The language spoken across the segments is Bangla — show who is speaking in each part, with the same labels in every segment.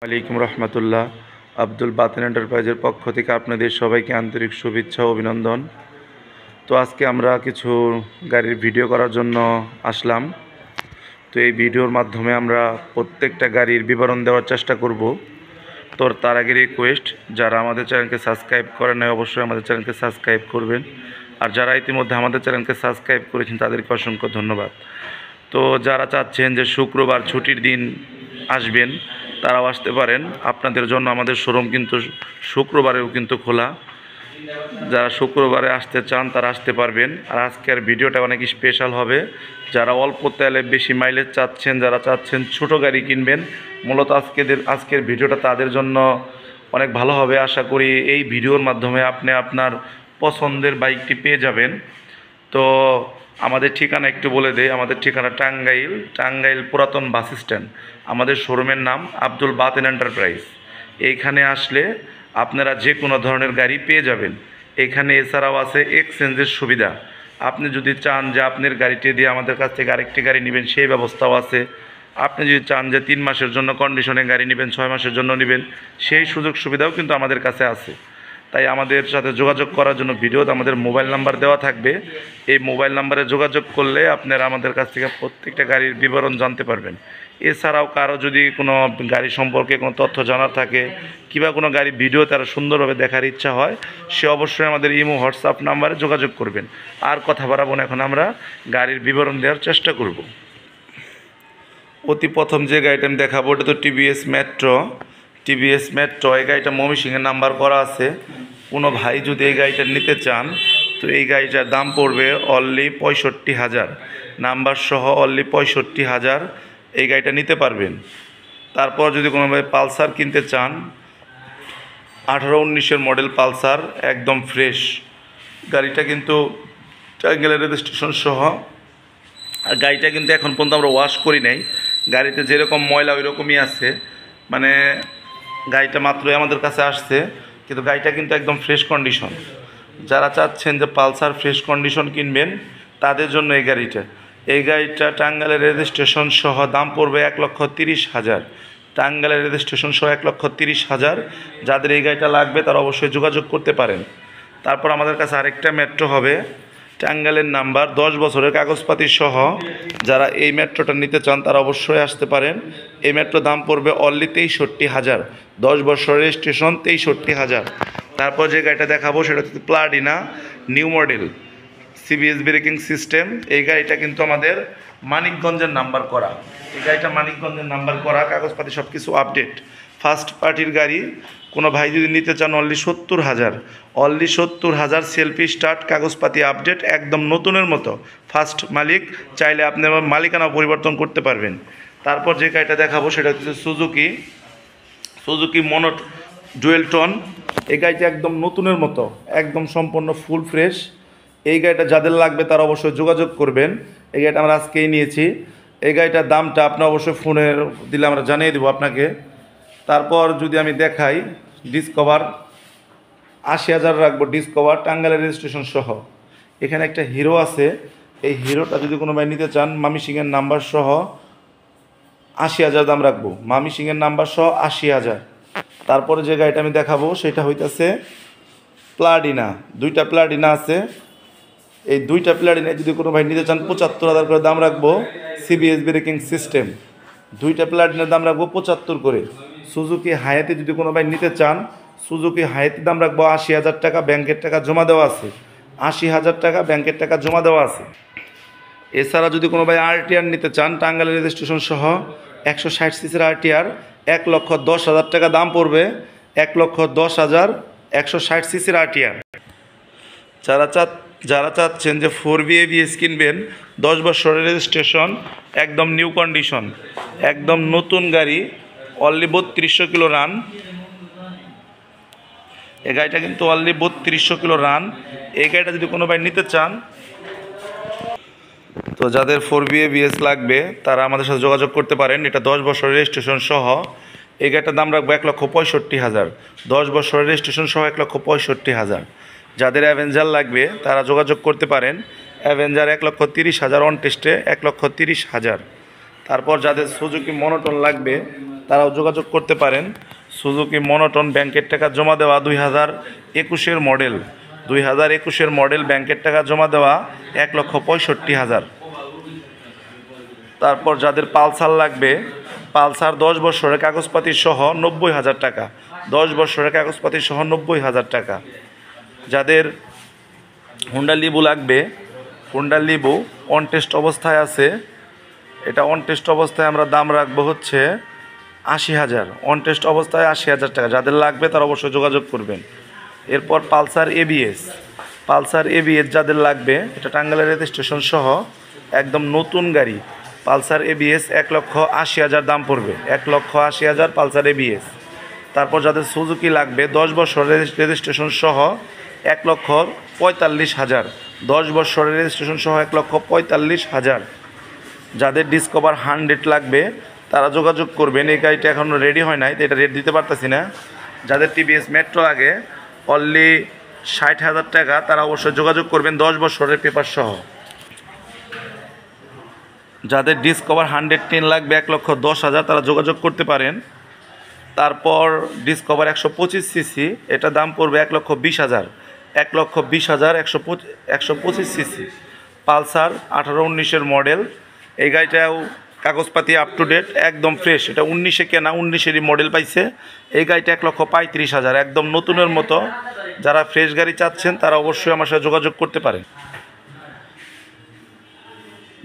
Speaker 1: আলাইকুম রহমতুল্লাহ। আব্দুল বাতেন এন্টারপ্রাইজের পক্ষ থেকে আপনাদের সবাইকে আন্তরিক শুভেচ্ছা ও অভিনন্দন। তো আজকে আমরা কিছু গাড়ির ভিডিও করার জন্য আসলাম। তো এই ভিডিওর মাধ্যমে আমরা প্রত্যেকটা গাড়ির বিবরণ দেওয়ার চেষ্টা করব। তো তার আগে রিকোয়েস্ট, যারা আমাদের চ্যানেলকে সাবস্ক্রাইব করেন নাই অবশ্যই আমাদের চ্যানেলকে সাবস্ক্রাইব করবেন, আর যারা ইতিমধ্যে আমাদের চ্যানেলকে সাবস্ক্রাইব করেছেন তাদেরকে অসংখ্য ধন্যবাদ। তো যারা চাচ্ছেন যে শুক্রবার ছুটির দিন আসবেন তারাও আসতে পারেন। আপনাদের জন্য আমাদের শোরুম কিন্তু শুক্রবারেও কিন্তু খোলা। যারা শুক্রবারে আসতে চান তারা আসতে পারবেন। আর আজকের ভিডিওটা অনেক স্পেশাল হবে। যারা অল্প তেলে বেশি মাইলেজ চাচ্ছেন, যারা চাচ্ছেন ছোট গাড়ি কিনবেন, মূলত আজকের ভিডিওটা তাদের জন্য অনেক ভালো হবে। আশা করি এই ভিডিওর মাধ্যমে আপনি আপনার পছন্দের বাইকটি পেয়ে যাবেন। তো আমাদের ঠিকানা একটু বলে দেই। আমাদের ঠিকানা টাঙ্গাইল পুরাতন বাস স্ট্যান্ড। আমাদের শোরুমের নাম আব্দুল বাতেন এন্টারপ্রাইজ। এইখানে আসলে আপনারা যে কোনো ধরনের গাড়ি পেয়ে যাবেন। এখানে এছাড়াও আছে এক্সচেঞ্জের সুবিধা। আপনি যদি চান যে আপনার গাড়িটি দিয়ে আমাদের কাছ থেকে আরেকটি গাড়ি নেবেন, সেই ব্যবস্থাও আছে। আপনি যদি চান যে 3 মাসের জন্য কন্ডিশনে গাড়ি নেবেন, 6 মাসের জন্য নেবেন, সেই সুযোগ সুবিধাও কিন্তু আমাদের কাছে আছে। তাই আমাদের সাথে যোগাযোগ করার জন্য ভিডিওতে আমাদের মোবাইল নাম্বার দেওয়া থাকবে। এই মোবাইল নাম্বারে যোগাযোগ করলে আপনারা আমাদের কাছ থেকে প্রত্যেকটা গাড়ির বিবরণ জানতে পারবেন। এছাড়াও কারো যদি কোনো গাড়ি সম্পর্কে কোনো তথ্য জানার থাকে কিংবা কোনো গাড়ি ভিডিও তারা সুন্দরভাবে দেখার ইচ্ছা হয়, সে অবশ্যই আমাদের ইমো হোয়াটসঅ্যাপ নাম্বারে যোগাযোগ করবেন। আর কথা বাড়াবো না, এখন আমরা গাড়ির বিবরণ দেওয়ার চেষ্টা করব। অতি প্রথম যে গাড়িটা আমি দেখাবো ওটা তো টিভিএস মেট্রো। এই গাড়িটা ময়মনসিংহের নাম্বার করা আছে। কোনো ভাই যদি এই গাড়িটা নিতে চান তো এই গাড়িটার দাম পড়বে অনলি 65,000, নাম্বার সহ অনলি 65,000 এই গাড়িটা নিতে পারবেন। তারপর যদি কোনো ভাই পালসার কিনতে চান, 18-19-এর মডেল পালসার, একদম ফ্রেশ গাড়িটা, কিন্তু টাঙ্গাইলের রেজিস্ট্রেশন সহ। আর গাড়িটা কিন্তু এখন পর্যন্ত আমরা ওয়াশ করি নাই। গাড়িতে যেরকম ময়লা ওই রকমই আছে, মানে গাড়িটা মাত্রই আমাদের কাছে আসছে, কিন্তু গাড়িটা কিন্তু একদম ফ্রেশ কন্ডিশন। যারা চাচ্ছেন যে পালসার ফ্রেশ কন্ডিশন কিনবেন তাদের জন্য এই গাড়িটা টাঙ্গাইলের রেজিস্ট্রেশন সহ দাম পড়বে 1,30,000। টাঙ্গাইলের রেজিস্ট্রেশন সহ 1,30,000। যাদের এই গাড়িটা লাগবে তারা অবশ্যই যোগাযোগ করতে পারেন। তারপর আমাদের কাছে আরেকটা মেট্রো হবে, টাঙ্গাইলের নাম্বার, 10 বছরের কাগজপাতি সহ। যারা এই মেট্রোটা নিতে চান তারা অবশ্যই আসতে পারেন। এই মেট্রো দাম পড়বে অনলি 63,000, 10 বছরের রেজিস্ট্রেশন, 63,000। তারপর যে গাড়িটা দেখাবো সেটা হচ্ছে Platina new model, CBS braking system. এই গাড়িটা কিন্তু আমাদের মানিকগঞ্জের নাম্বার করা। এই গাড়িটা মানিকগঞ্জের নাম্বার করা, কাগজপাতি সব কিছু আপডেট, ফার্স্ট পার্টির গাড়ি। কোনো ভাই যদি নিতে চান অনলি 70,000 সেলফি স্টার্ট, কাগজপাতি আপডেট, একদম নতুনের মতো, ফার্স্ট মালিক। চাইলে আপনি মালিকানা পরিবর্তন করতে পারবেন। তারপর যে গাড়িটা দেখাবো সেটা হচ্ছে সুজুকি মনো ডুয়েল টোন। এই গাড়িটা একদম নতুনের মতো, একদম সম্পূর্ণ ফুল ফ্রেশ। এই গাড়িটা যাদের লাগবে তারা অবশ্যই যোগাযোগ করবেন। এই গাড়িটা আমরা আজকেই নিয়েছি। এই গাড়িটার দামটা আপনি অবশ্যই ফোনে দিলে আমরা জানিয়ে দেবো আপনাকে। তারপর যদি আমি দেখাই ডিসকভার, 80,000 রাখবো ডিসকভার, টাঙ্গাইলের রেজিস্ট্রেশন সহ। এখানে একটা হিরো আছে, এই হিরোটা যদি কোনো ভাই নিতে চান, ময়মনসিংহের নাম্বার সহ 80,000 দাম রাখবো, ময়মনসিংহের নাম্বার সহ 80,000। তারপরে যে গাড়িটা আমি দেখাবো সেটা হইতেছে প্লাটিনা, 2টা প্লাটিনা আছে। এই 2টা প্লাটিনা যদি কোনো ভাই নিতে চান 75,000 করে দাম রাখবো, সিবিএস ব্রেকিং সিস্টেম। 2টা প্লাটিনার দাম রাখবো 75 করে। সুজুকি হায়াতি যদি কোনো ভাই নিতে চান, সুজুকি হায়াতির দাম রাখবো 80,000 টাকা, ব্যাংকের টাকা জমা দেওয়া আছে, 80,000 টাকা ব্যাংকের টাকা জমা দেওয়া আছে। এছাড়া যদি কোনো ভাই আরটিআর নিতে চান, টাঙ্গাইলের রেজিস্ট্রেশন সহ 160 সিসির আরটিআর, 1,10,000 টাকা দাম পড়বে, 1,10,000 160 সিসির আরটিআর। যারা চাচ্ছেন যে 4B ABS কিনবেন, 10 বছরের রেজিস্ট্রেশন, একদম নিউ কন্ডিশন, একদম নতুন গাড়ি, অনলি 3200 কিলো রান। এই গাড়িটা কিন্তু অনলি 3200 কিলো রান। এই গাড়িটা যদি কোনো ভাই নিতে চান, তো যাদের 4B ABS লাগবে তারা আমাদের সাথে যোগাযোগ করতে পারেন। এটা 10 বছরের রেজিস্ট্রেশন সহ। এই গাড়িটার দাম রাখবো 1,65,000, 10 বছরের রেজিস্ট্রেশন সহ 1,65,000। যাদের অ্যাভেঞ্জার লাগবে তারা যোগাযোগ করতে পারেন। অ্যাভেঞ্জার 1,30,000 অন টেস্টে, 1,30,000। তারপর যাদের সুজুকি মনোটন লাগবে তারাও যোগাযোগ করতে পারেন। সুজুকি মনোটন ব্যাংকের টাকা জমা দেওয়া 2021-এর মডেল, 2021-এর মডেল ব্যাংকের টাকা জমা দেওয়া 1,65,000। তারপর যাদের পালসার লাগবে, পালসার 10 বছরের কাগজপাতি সহ 90,000 টাকা, 10 বছরের কাগজপাতি সহ 90,000 টাকা। যাদের হুন্ডা লিবু লাগবে, হুন্ডা লিবু অন টেস্ট অবস্থায় আছে, এটা অন টেস্ট অবস্থায় আমরা দাম রাখবো হচ্ছে 80,000, অন টেস্ট অবস্থায় 80,000 টাকা। যাদের লাগবে তারা অবশ্যই যোগাযোগ করবেন। এরপর পালসার এবিএস, পালসার এবিএস যাদের লাগবে, এটা টাঙ্গাইলের রেজিস্ট্রেশন সহ একদম নতুন গাড়ি। পালসার এবিএস 1,80,000 দাম পড়বে, 1,80,000 পালসার এবিএস। তারপর যাদের সুজুকি লাগবে 10 বছর রেজিস্ট্রেশন সহ 1,45,000, 10 বছরের রেজিস্ট্রেশন সহ 1,45,000। যাদের ডিসকভার 100 লাগবে তারা যোগাযোগ করবেন। এই গাড়িটা এখনও রেডি হয় নাই, তো এটা রেট দিতে পারতেছি না। যাদের টিভিএস মেট্রো লাগে অনলি 60,000 টাকা, তারা অবশ্যই যোগাযোগ করবেন 10 বছরের পেপার সহ। যাদের ডিসকভার 110 লাগবে 1,10,000, তারা যোগাযোগ করতে পারেন। তারপর ডিসকভার 125 সিসি, এটা দাম পড়বে 1,20,000, 1,20,000 125 সিসি। পালসার 18-19-এর মডেল, এই গাড়িটাও কাগজপাতি আপ টু ডেট, একদম ফ্রেশ। এটা 19-এ কেনা, 19-এরই মডেল পাইছে। এই গাড়িটা 1,35,000, একদম নতুনের মতো। যারা ফ্রেশ গাড়ি চাচ্ছেন তারা অবশ্যই আমার সাথে যোগাযোগ করতে পারেন।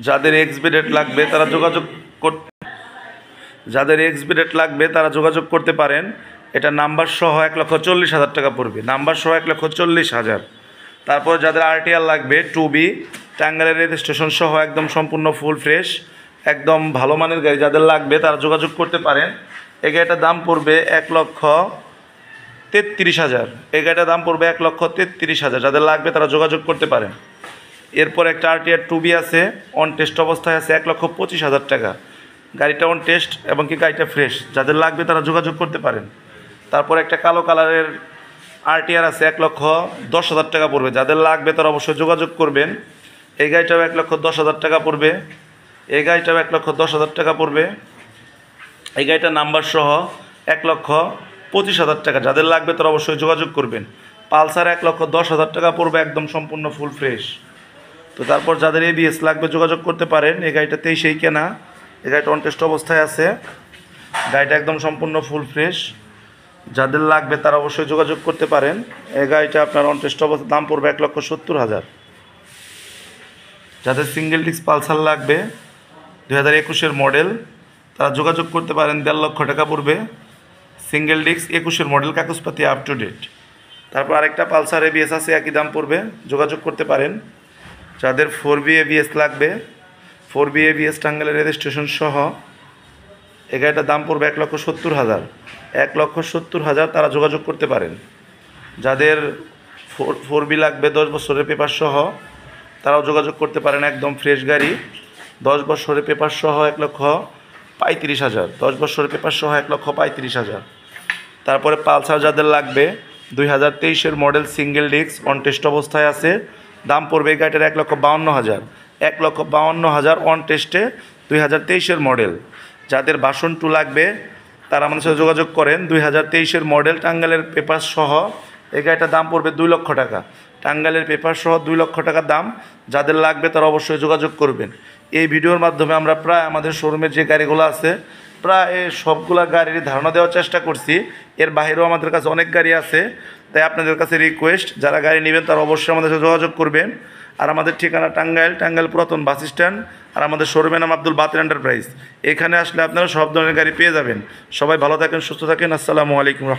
Speaker 1: যাদের এক্সপিডেট লাগবে তারা যোগাযোগ করতে পারেন। এটা নাম্বার সহ 1,40,000 টাকা পড়বে, নাম্বার সহ 1,40,000। তারপর যাদের আরটিআর লাগবে 2B টাঙ্গাইলের রেজিস্ট্রেশন সহ একদম সম্পূর্ণ ফুল ফ্রেশ, একদম ভালো মানের গাড়ি, যাদের লাগবে তারা যোগাযোগ করতে পারেন। এই গাড়িটার দাম পড়বে 1,33,000, এই গাড়িটার দাম পড়বে 1,33,000। যাদের লাগবে তারা যোগাযোগ করতে পারেন। এরপর একটা আরটিআর 2B আছে, অন টেস্ট অবস্থায় আছে, 1,25,000 টাকা। গাড়িটা অন টেস্ট এবং কি গাড়িটা ফ্রেশ, যাদের লাগবে তারা যোগাযোগ করতে পারেন। তারপর একটা কালো কালারের আরটিআর আছে, 1,10,000 টাকা পড়বে। যাদের লাগবে তারা অবশ্যই যোগাযোগ করবেন। এই গাড়িটাও 1,10,000 টাকা পড়বে, এই গাড়িটাও 1,10,000 টাকা পড়বে। এই গাড়িটার নাম্বার সহ 1,25,000 টাকা। যাদের লাগবে তারা অবশ্যই যোগাযোগ করবেন। পালসার 1,10,000 টাকা পড়বে, একদম সম্পূর্ণ ফুল ফ্রেশ। তো তারপর যাদের এবিএস লাগবে যোগাযোগ করতে পারেন। এই গাড়িটা 23-এই কেনা, এই গাড়িটা অন টেস্ট অবস্থায় আছে, গাড়িটা একদম সম্পূর্ণ ফুল ফ্রেশ। যাদের লাগবে তারা অবশ্যই যোগাযোগ করতে পারেন। এই গাড়িটা আপনার অন টেস্ট অবস্থায় দাম পড়বে 1,70,000। যাদের সিঙ্গেল ডিস্ক পালসার লাগবে 2021-এর মডেল, তারা যোগাযোগ করতে পারেন, 1.5 লক্ষ টাকা পড়বে। সিঙ্গেল ডিস্ক 21-এর মডেল, কাগজপাতি আপ টু ডেট। তারপর আরেকটা পালসার এবিএস আছে, একই দাম পড়বে, যোগাযোগ করতে পারেন। যাদের 4B এবিএস লাগবে, 4B এবিএস টাঙ্গাইলের রেজিস্ট্রেশন সহ, এই গাড়িটার দাম পড়বে 1,70,000, 1,70,000, তারা যোগাযোগ করতে পারেন। যাদের 4B লাগবে 10 বছরের পেপার সহ, তারাও যোগাযোগ করতে পারেন। একদম ফ্রেশ গাড়ি, 10 বছরের পেপার সহ 1,35,000, 10 বছরের পেপার সহ 1,35,000। তারপরে পালসার যাদের লাগবে 2023-এর model, single disc, on test অবস্থায় আছে, দাম পড়বে এই গাড়িটার 1,52,000, 1,52,000 অন টেস্টে, 2023-এর মডেল। যাদের ভার্সন 2 লাগবে তারা আমাদের সাথে যোগাযোগ করেন। 2023-এর মডেল, টাঙ্গাইলের পেপার সহ, এই গাড়িটার দাম পড়বে 2 লক্ষ টাকা, টাঙ্গাইলের পেপার সহ 2 লক্ষ টাকা দাম। যাদের লাগবে তারা অবশ্যই যোগাযোগ করবেন। এই ভিডিওর মাধ্যমে আমরা প্রায় আমাদের শোরুমের যে গাড়িগুলো আছে প্রায় সবগুলা গাড়ির ধারণা দেওয়ার চেষ্টা করছি। এর বাইরেও আমাদের কাছে অনেক গাড়ি আছে, তাই আপনাদের কাছে রিকোয়েস্ট, যারা গাড়ি নেবেন তারা অবশ্যই আমাদের সাথে যোগাযোগ করবেন। আর আমাদের ঠিকানা টাঙ্গাইল পুরাতন বাস স্ট্যান্ড, আর আমাদের শোরুমের নাম আব্দুল বাতেন এন্টারপ্রাইজ। এখানে আসলে আপনারা সব ধরনের গাড়ি পেয়ে যাবেন। সবাই ভালো থাকেন, সুস্থ থাকেন। আসসালামু আলাইকুম রহমতুল্লাহ।